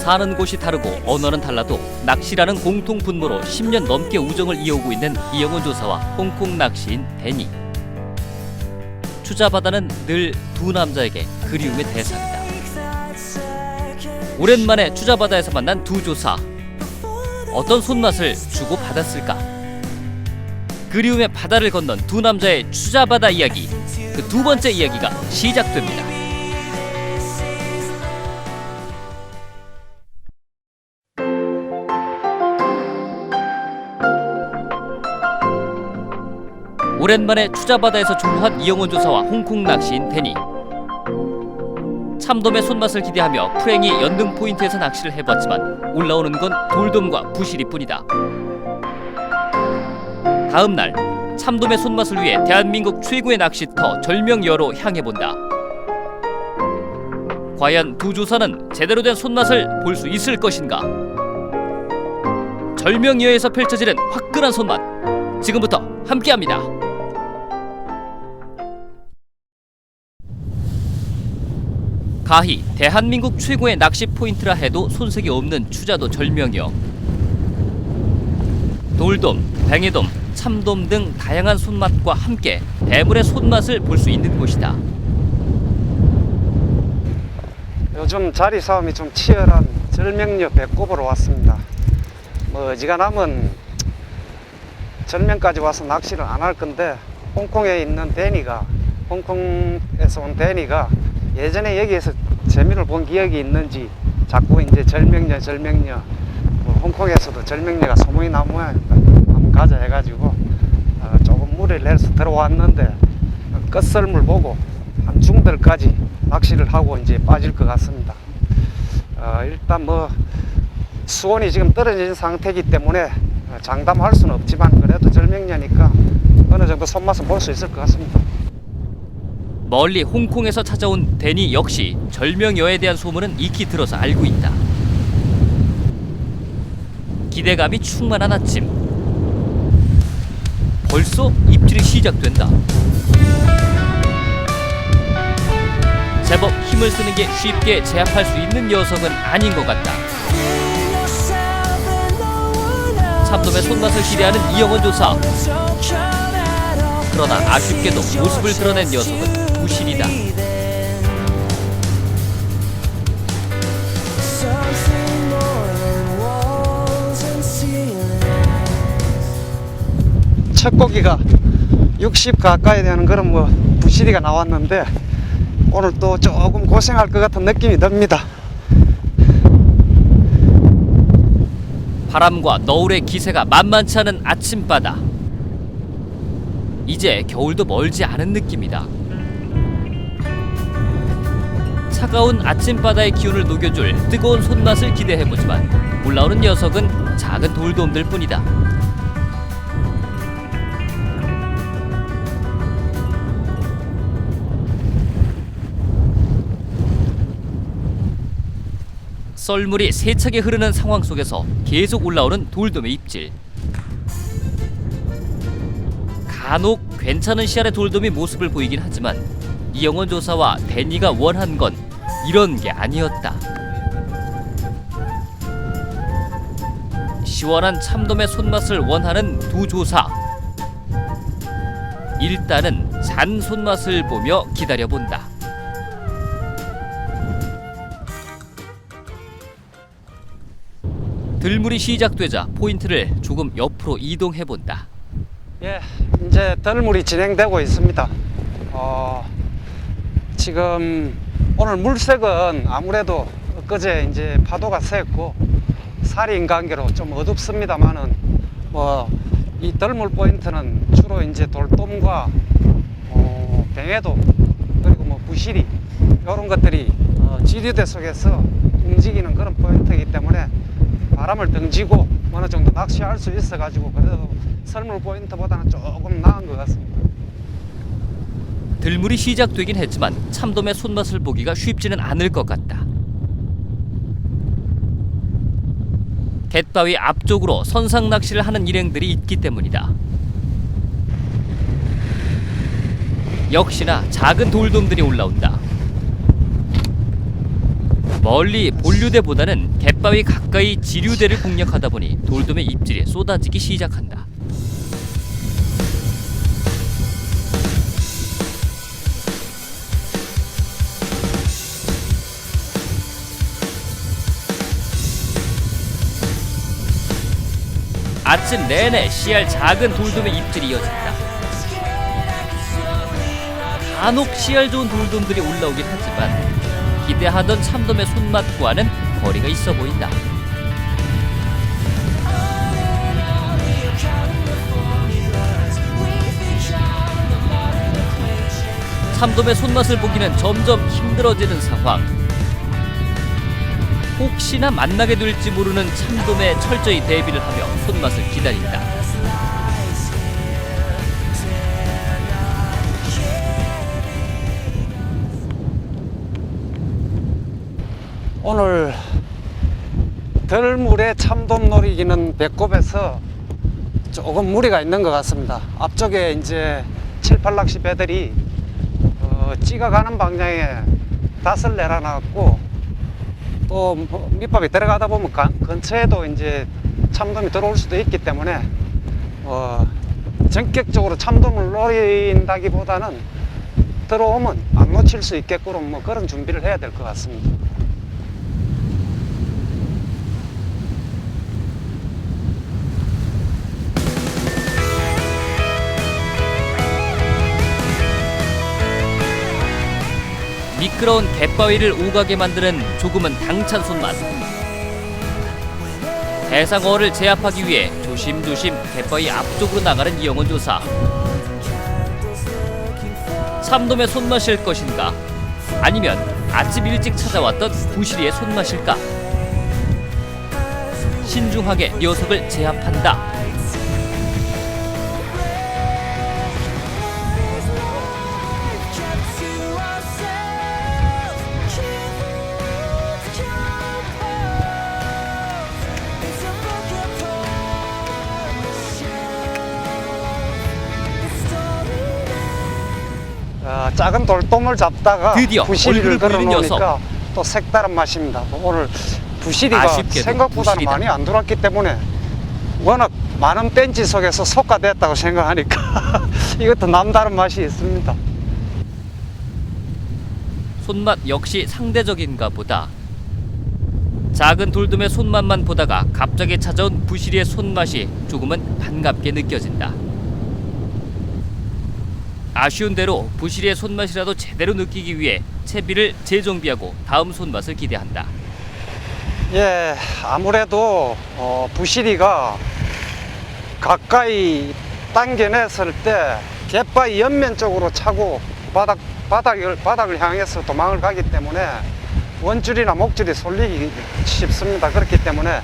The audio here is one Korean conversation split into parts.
사는 곳이 다르고 언어는 달라도 낚시라는 공통 분모로 10년 넘게 우정을 이어오고 있는 이영훈 조사와 홍콩 낚시인 데니. 추자바다는 늘 두 남자에게 그리움의 대상이다. 오랜만에 추자바다에서 만난 두 조사. 어떤 손맛을 주고 받았을까? 그리움의 바다를 건넌 두 남자의 추자바다 이야기, 그 두 번째 이야기가 시작됩니다. 오랜만에 추자바다에서 조우한 이영훈 조사와 홍콩 낚시인 데니. 참돔의 손맛을 기대하며 프랭이 연등 포인트에서 낚시를 해봤지만 올라오는 건 돌돔과 부시리뿐이다. 다음 날 참돔의 손맛을 위해 대한민국 최고의 낚시터 절명여로 향해본다. 과연 두 조사는 제대로 된 손맛을 볼 수 있을 것인가? 절명여에서 펼쳐지는 화끈한 손맛, 지금부터 함께합니다. 가히 대한민국 최고의 낚시 포인트라 해도 손색이 없는 추자도 절명여. 돌돔, 뱅에돔, 참돔 등 다양한 손맛과 함께 대물의 손맛을 볼 수 있는 곳이다. 요즘 자리 싸움이 좀 치열한 절명여 배꼽으로 왔습니다. 어지간하면 절명까지 와서 낚시를 안 할 건데, 홍콩에 있는 데니가, 홍콩에서 온 데니가 예전에 여기에서 재미를 본 기억이 있는지 자꾸 이제 절명여 홍콩에서도 절명여가 소문이 난 모양이니까 한번 가자 해가지고 조금 무리를 내서 들어왔는데, 끝설물 보고 한 중들까지 낚시를 하고 이제 빠질 것 같습니다. 일단 수온이 지금 떨어진 상태이기 때문에 장담할 수는 없지만 그래도 절명여니까 어느 정도 손맛은 볼 수 있을 것 같습니다. 멀리 홍콩에서 찾아온 데니 역시 절명여에 대한 소문은 익히 들어서 알고 있다. 기대감이 충만한 아침. 벌써 입질이 시작된다. 제법 힘을 쓰는 게 쉽게 제압할 수 있는 녀석은 아닌 것 같다. 참돔의 손맛을 기대하는 이영훈 조사. 그러나 아쉽게도 모습을 드러낸 녀석은 부실이다. 첫 고기가 60 가까이 되는 그런 부시리가 나왔는데 오늘 또 조금 고생할 것 같은 느낌이 듭니다. 바람과 너울의 기세가 만만치 않은 아침바다. 이제 겨울도 멀지 않은 느낌이다. 차가운 아침바다의 기운을 녹여줄 뜨거운 손맛을 기대해보지만 올라오는 녀석은 작은 돌돔들 뿐이다. 썰물이 세차게 흐르는 상황 속에서 계속 올라오는 돌돔의 입질. 간혹 괜찮은 씨알의 돌돔이 모습을 보이긴 하지만 이영훈 조사와 데니가 원한 건 이런 게 아니었다. 시원한 참돔의 손맛을 원하는 두 조사. 일단은 잔 손맛을 보며 기다려본다. 들물이 시작되자 포인트를 조금 옆으로 이동해본다. 예, 이제 들물이 진행되고 있습니다. 지금 오늘 물색은 아무래도 엊그제 이제 파도가 셌고 살인 관계로 좀 어둡습니다만은 이 들물 포인트는 주로 이제 돌돔과 뱅에돔 그리고 부시리 이런 것들이 지류대 속에서 움직이는 그런 포인트이기 때문에 바람을 등지고 어느 정도 낚시할 수 있어가지고 그래도 썰물 포인트보다는 조금 나은 것 같습니다. 들물이 시작되긴 했지만 참돔의 손맛을 보기가 쉽지는 않을 것 같다. 갯바위 앞쪽으로 선상 낚시를 하는 일행들이 있기 때문이다. 역시나 작은 돌돔들이 올라온다. 멀리 본류대보다는 갯바위 가까이 지류대를 공략하다 보니 돌돔의 입질이 쏟아지기 시작한다. 아침 내내 씨알 작은 돌돔의 입질이 이어진다. 간혹 씨알 좋은 돌돔들이 올라오긴 하지만 기대하던 참돔의 손맛과는 거리가 있어 보인다. 참돔의 손맛을 보기는 점점 힘들어지는 상황. 혹시나 만나게 될지 모르는 참돔에 철저히 대비를 하며 손맛을 기다린다. 오늘 덜물에 참돔 노리기는 배꼽에서 조금 무리가 있는 것 같습니다. 앞쪽에 이제 7, 8낚시 배들이 찍어가는 방향에 닷을 내려놨고 또 밑밥이 들어가다 보면 근처에도 이제 참돔이 들어올 수도 있기 때문에 전격적으로 참돔을 노린다기보다는 들어오면 안 놓칠 수 있게끔 뭐 그런 준비를 해야 될 것 같습니다. 미끄러운 갯바위를 오가게 만드는 조금은 당찬 손맛. 대상어를 제압하기 위해 조심조심 갯바위 앞쪽으로 나가는 이영원 조사. 참돔의 손맛일 것인가? 아니면 아침 일찍 찾아왔던 부시리의 손맛일까? 신중하게 녀석을 제압한다. 작은 돌돔을 잡다가 드디어 부시리를 얼굴을 보이는 걸어놓으니까 또 색다른 맛입니다. 오늘 부시리가 아쉽게도 생각보다는 부시리다. 많이 안 들어왔기 때문에 워낙 많은 벤치 속에서 속가됐다고 생각하니까 이것도 남다른 맛이 있습니다. 손맛 역시 상대적인가 보다. 작은 돌돔의 손맛만 보다가 갑자기 찾아온 부시리의 손맛이 조금은 반갑게 느껴진다. 아쉬운 대로 부시리의 손맛이라도 제대로 느끼기 위해 채비를 재정비하고 다음 손맛을 기대한다. 예, 아무래도 부시리가 가까이 당겨냈을 때 갯바위 옆면 쪽으로 차고 바닥을 향해서 도망을 가기 때문에 원줄이나 목줄이 쏠리기 쉽습니다. 그렇기 때문에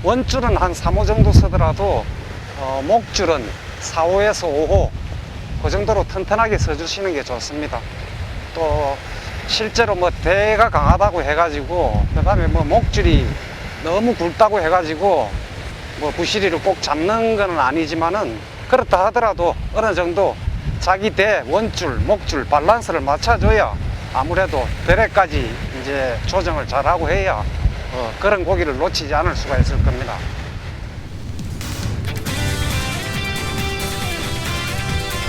원줄은 한 3호 정도 서더라도 목줄은 4호에서 5호 그 정도로 튼튼하게 써주시는 게 좋습니다. 또 실제로 뭐 대가 강하다고 해가지고 그다음에 뭐 목줄이 너무 굵다고 해가지고 뭐 부시리를 꼭 잡는 건 아니지만은 그렇다 하더라도 어느 정도 자기 대 원줄, 목줄 밸런스를 맞춰줘야 아무래도 대래까지 이제 조정을 잘하고 해야 그런 고기를 놓치지 않을 수가 있을 겁니다.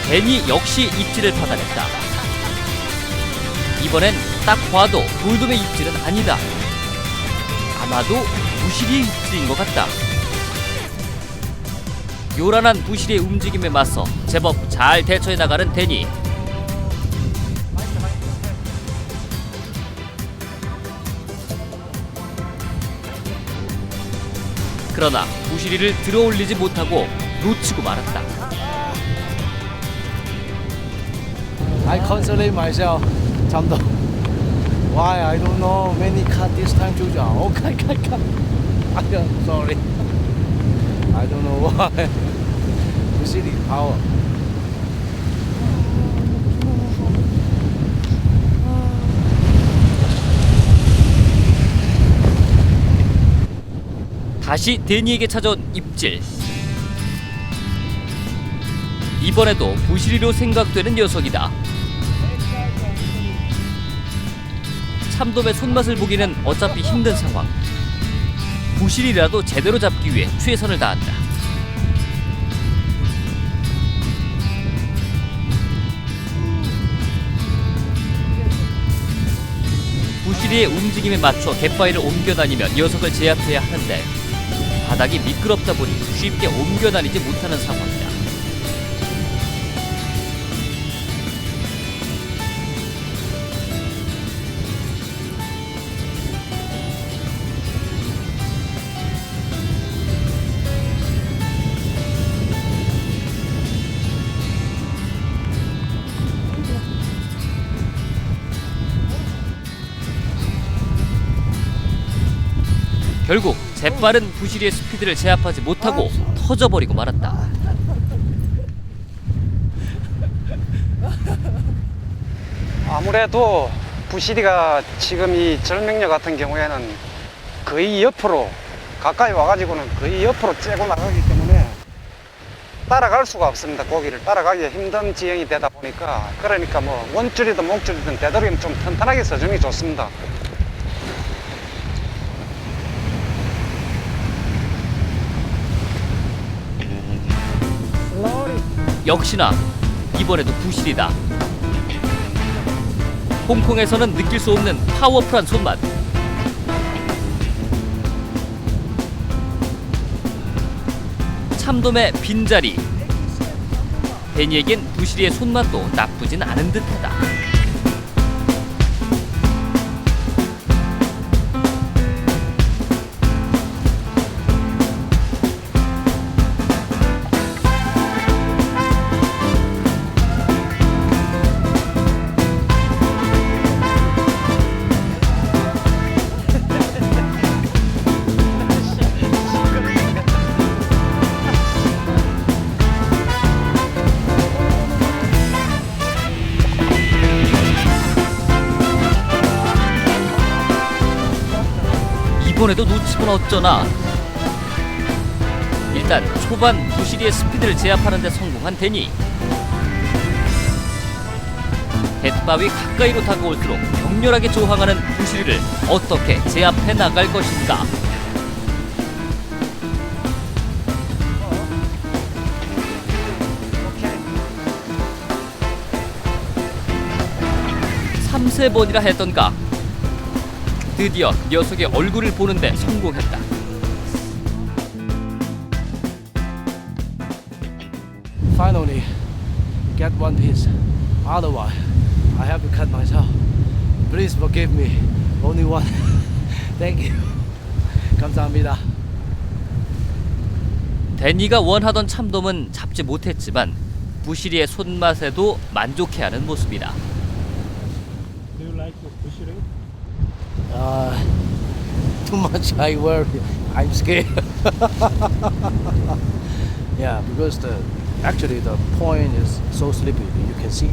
괜히 역시 입질을 받아냈다. 이번엔 딱 봐도 돌돔의 입질은 아니다. 아마도 부시리의 입질인 것 같다. 요란한 부시리의 움직임에 맞서 제법 잘 대처해 나가는 데니. 그러나 부시리를 들어올리지 못하고 놓치고 말았다. I consolate myself. 참돔. Why? I don't know. Many cut this time too. Oh, cut. I'm sorry. I don't know why. Bushiri power. 다시 데니에게 찾아온 입질. 이번에도 부시리로 생각되는 녀석이다. 참돔의 손맛을 보기는 어차피 힘든 상황. 부실이라도 제대로 잡기 위해 최선을 다한다. 부실이의 움직임에 맞춰 갯바위를 옮겨다니며 녀석을 제압해야 하는데 바닥이 미끄럽다 보니 쉽게 옮겨다니지 못하는 상황이다. 결국 재빠른 부실이의 스피드를 제압하지 못하고 터져버리고 말았다. 아무래도 부시리가 지금 이 절명녀 같은 경우에는 거의 옆으로 가까이 와가지고는 거의 옆으로 째고 나가기 때문에 따라갈 수가 없습니다. 고기를 따라가기 힘든 지형이 되다 보니까, 그러니까 뭐 원줄이든 목줄이든 되도록이면 좀 튼튼하게 써주는 게 좋습니다. 역시나 이번에도 부실이다. 홍콩에서는 느낄 수 없는 파워풀한 손맛. 참돔의 빈자리. 데니에겐 부실이의 손맛도 나쁘진 않은 듯하다. 이번에도 놓치곤 어쩌나. 일단 초반 부실이의 스피드를 제압하는 데 성공한 데니. 갯바위 가까이로 다가올수록 격렬하게 저항하는 부실이를 어떻게 제압해 나갈 것인가. 삼세 번이라 했던가. 드디어 녀석의 얼굴을 보는데 성공했다. Finally, get one piece. Otherwise, I have to cut myself. Please forgive me. Only one. Thank you. 감사합니다. 데니가 원하던 참돔은 잡지 못했지만 부실이의 손맛에도 만족해하는 모습이다. Do you like the bushiri? Too much I worry. I'm scared. Yeah, because actually the point is so slippery. You can see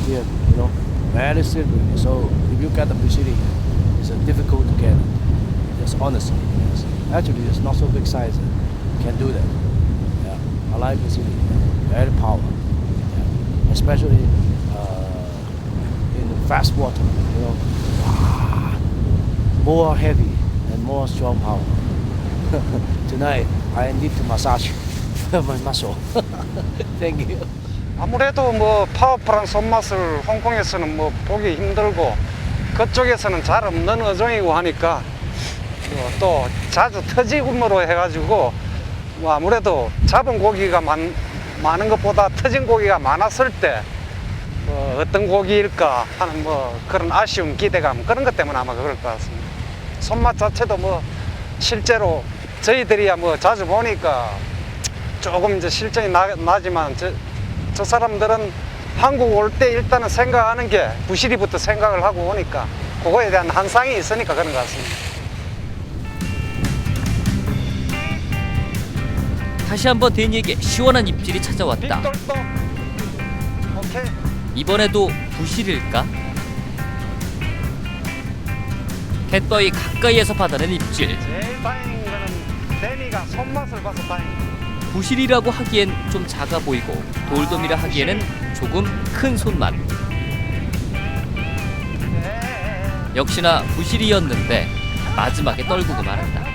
here, you know, very slippery. So if you get the bushiri, it's difficult to get. Just honestly, yes. Actually, it's not so big size. Can do that. Yeah, I like bushiri. Very powerful. Yeah. Especially in fast water. You know. More heavy and more strong power. Tonight I need to massage my muscle. Thank you. 아무래도 뭐 파워풀한 손맛을 홍콩에서는 뭐 보기 힘들고 그쪽에서는 잘 없는 어종이고 하니까 또 자주 터지음으로 해가지고 뭐 아무래도 잡은 고기가 많은 것보다 터진 고기가 많았을 때 어떤 고기일까 하는 뭐 그런 아쉬움, 기대감 그런 것 때문에 아마 그럴 것 같습니다. 손맛 자체도 뭐 실제로 저희들이야 뭐 자주 보니까 조금 이제 실정이 나지만 저 사람들은 한국 올 때 일단은 생각하는 게 부시리부터 생각을 하고 오니까 그거에 대한 한상이 있으니까 그런 것 같습니다. 다시 한번 데니에게 시원한 입질이 찾아왔다. 빅돌도 오케이. 이번에도 부실일까? 갯바위 가까이에서 받아낸 입질. 제일 다행인 거는 데니가 손맛을 봐서 다행이다. 부실이라고 하기엔 좀 작아 보이고 돌돔이라 하기에는 조금 큰 손맛. 역시나 부실이었는데 마지막에 떨구고 말았다.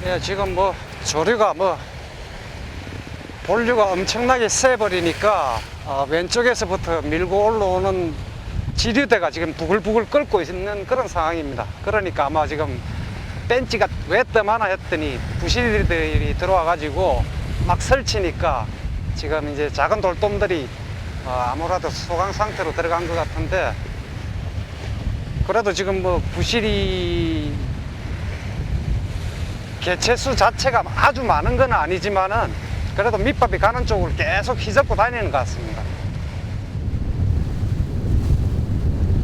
예, 지금 뭐 조류가 뭐 본류가 엄청나게 세버리니까 왼쪽에서부터 밀고 올라오는 지류대가 지금 부글부글 끓고 있는 그런 상황입니다. 그러니까 아마 지금 벤치가 왜 떠마나 했더니 부실들이 들어와 가지고 막 설치니까 지금 이제 작은 돌돔들이 아무래도 소강 상태로 들어간 것 같은데, 그래도 지금 뭐 부실이 개체수 자체가 아주 많은 건 아니지만은 그래도 밑밥이 가는 쪽을 계속 휘젓고 다니는 것 같습니다.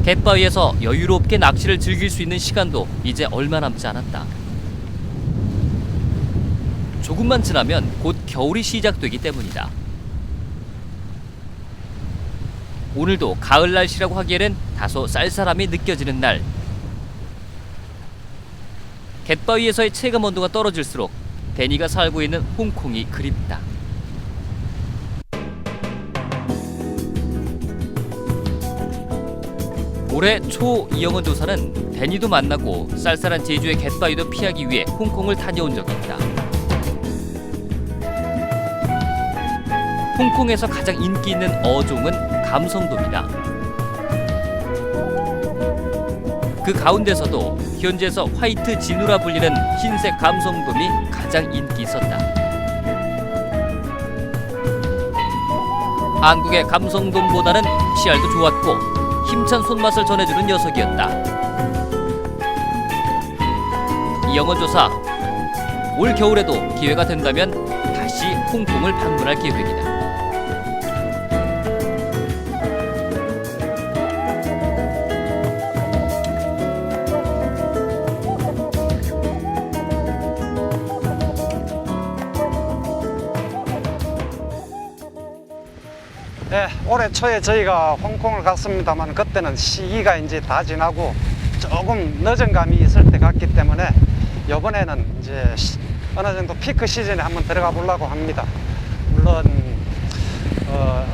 갯바위에서 여유롭게 낚시를 즐길 수 있는 시간도 이제 얼마 남지 않았다. 조금만 지나면 곧 겨울이 시작되기 때문이다. 오늘도 가을 날씨라고 하기에는 다소 쌀쌀함이 느껴지는 날. 갯바위에서의 체감 온도가 떨어질수록 데니가 살고 있는 홍콩이 그립다. 올해 초 이영원 조사는 데니도 만나고 쌀쌀한 제주의 갯바위도 피하기 위해 홍콩을 다녀온 적이 있다. 홍콩에서 가장 인기 있는 어종은 감성돔이다. 그 가운데서도 현지에서 화이트 진우라 불리는 흰색 감성돔이 가장 인기 있었다. 한국의 감성돔보다는 씨알도 좋았고 힘찬 손맛을 전해주는 녀석이었다. 이영원 조사, 올 겨울에도 기회가 된다면 다시 홍콩을 방문할 계획이다. 네, 올해 초에 저희가 홍콩을 갔습니다만 그때는 시기가 이제 다 지나고 조금 늦은 감이 있을 때 갔기 때문에 이번에는 이제 어느 정도 피크 시즌에 한번 들어가 보려고 합니다. 물론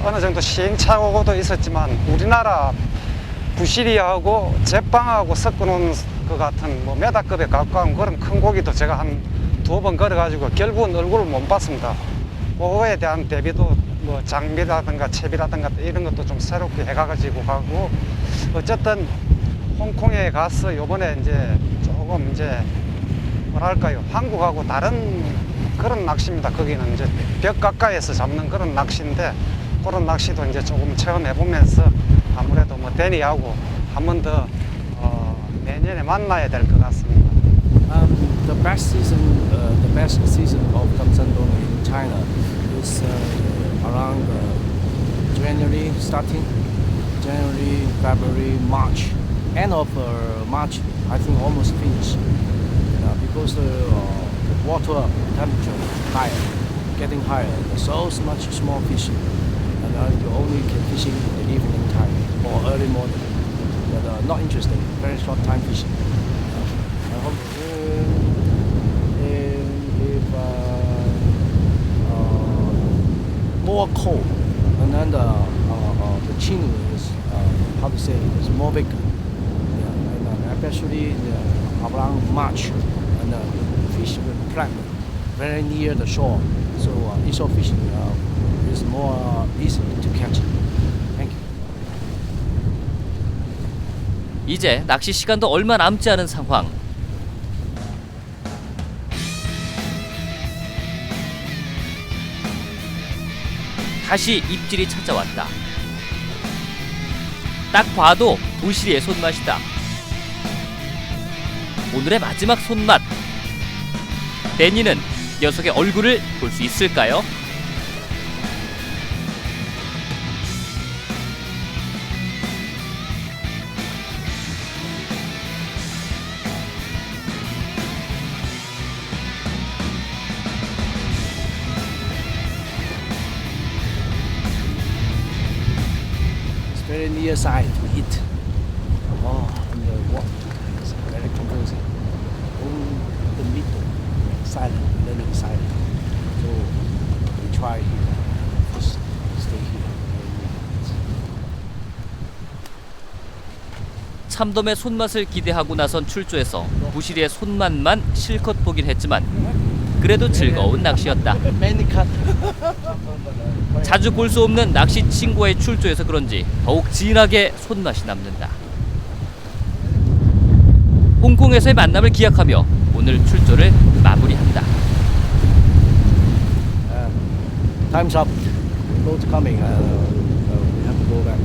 어느 정도 시행착오도 있었지만 우리나라 부시리하고 제빵하고 섞어놓은 것 같은 뭐 메다급에 가까운 그런 큰 고기도 제가 한 2번 걸어가지고 결국은 얼굴을 못 봤습니다. 그거에 대한 대비도 뭐 장비라든가 채비라든가 이런 것도 좀 새롭게 해가지고 가고, 어쨌든 홍콩에 가서 요번에 이제 조금 이제 뭐랄까요, 한국하고 다른 그런 낚시입니다. 거기는 이제 벽 가까이에서 잡는 그런 낚시인데 그런 낚시도 이제 조금 체험해 보면서 아무래도 뭐 데니하고 한 번 더 내년에 만나야 될 것 같습니다. The best season of Kamsandong in China is around January, starting January, February, March. End of March, I think almost finished. Because the water temperature is higher, getting higher. There's so much small fish, and you only can fishing in the evening time or early morning. But not interesting, very short time fishing. I hope if more cold, and then the chinu is how to say is more bigger. Yeah, and especially around March, and fish will plant very near the shore, so inshore fishing is more easy to catch. Thank you. 이제 낚시 시간도 얼마 남지 않은 상황. 다시 입질이 찾아왔다. 딱 봐도 부시리의 손맛이다. 오늘의 마지막 손맛. 데니는 녀석의 얼굴을 볼 수 있을까요? Very near side to hit. Oh, and the water is very confusing. In the middle, silent, very silent. So we try here, just stay here. 참돔의 손맛을 기대하고 나선 출조에서 부시리의 손맛만 실컷 보긴 했지만 그래도 즐거운 낚시였다. Many cut. 자주 볼 수 없는 낚시 친구와의 출조에서 그런지 더욱 진하게 손맛이 남는다. 홍콩에서의 만남을 기약하며 오늘 출조를 마무리한다. Time's up. Boats coming. We have to go back.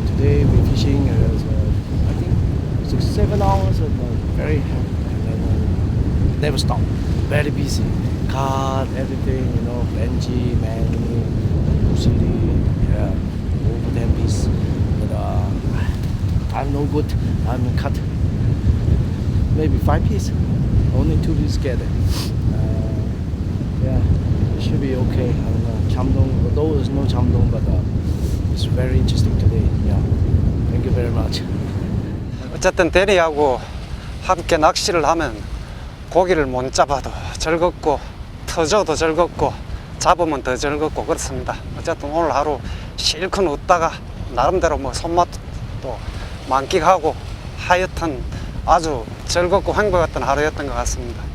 Today we're fishing. I think 6-7 hours. Very happy. And never stop. Very busy. Card, everything. You know, Benji, Manny, Busiri, yeah, over 10 pieces. But I'm no good. I'm cut. Maybe 5 pieces. Only 2 pieces together. Yeah. It should be okay. I don't know. Chamdong, although there's no Chamdong, but it's very interesting today. Yeah. Thank you very much. 어쨌든 대리하고 함께 낚시를 하면 고기를 못 잡아도 즐겁고 터져도 즐겁고 잡으면 더 즐겁고 그렇습니다. 어쨌든 오늘 하루 실컷 웃다가 나름대로 뭐 손맛도 만끽하고 하여튼 아주 즐겁고 행복했던 하루였던 것 같습니다.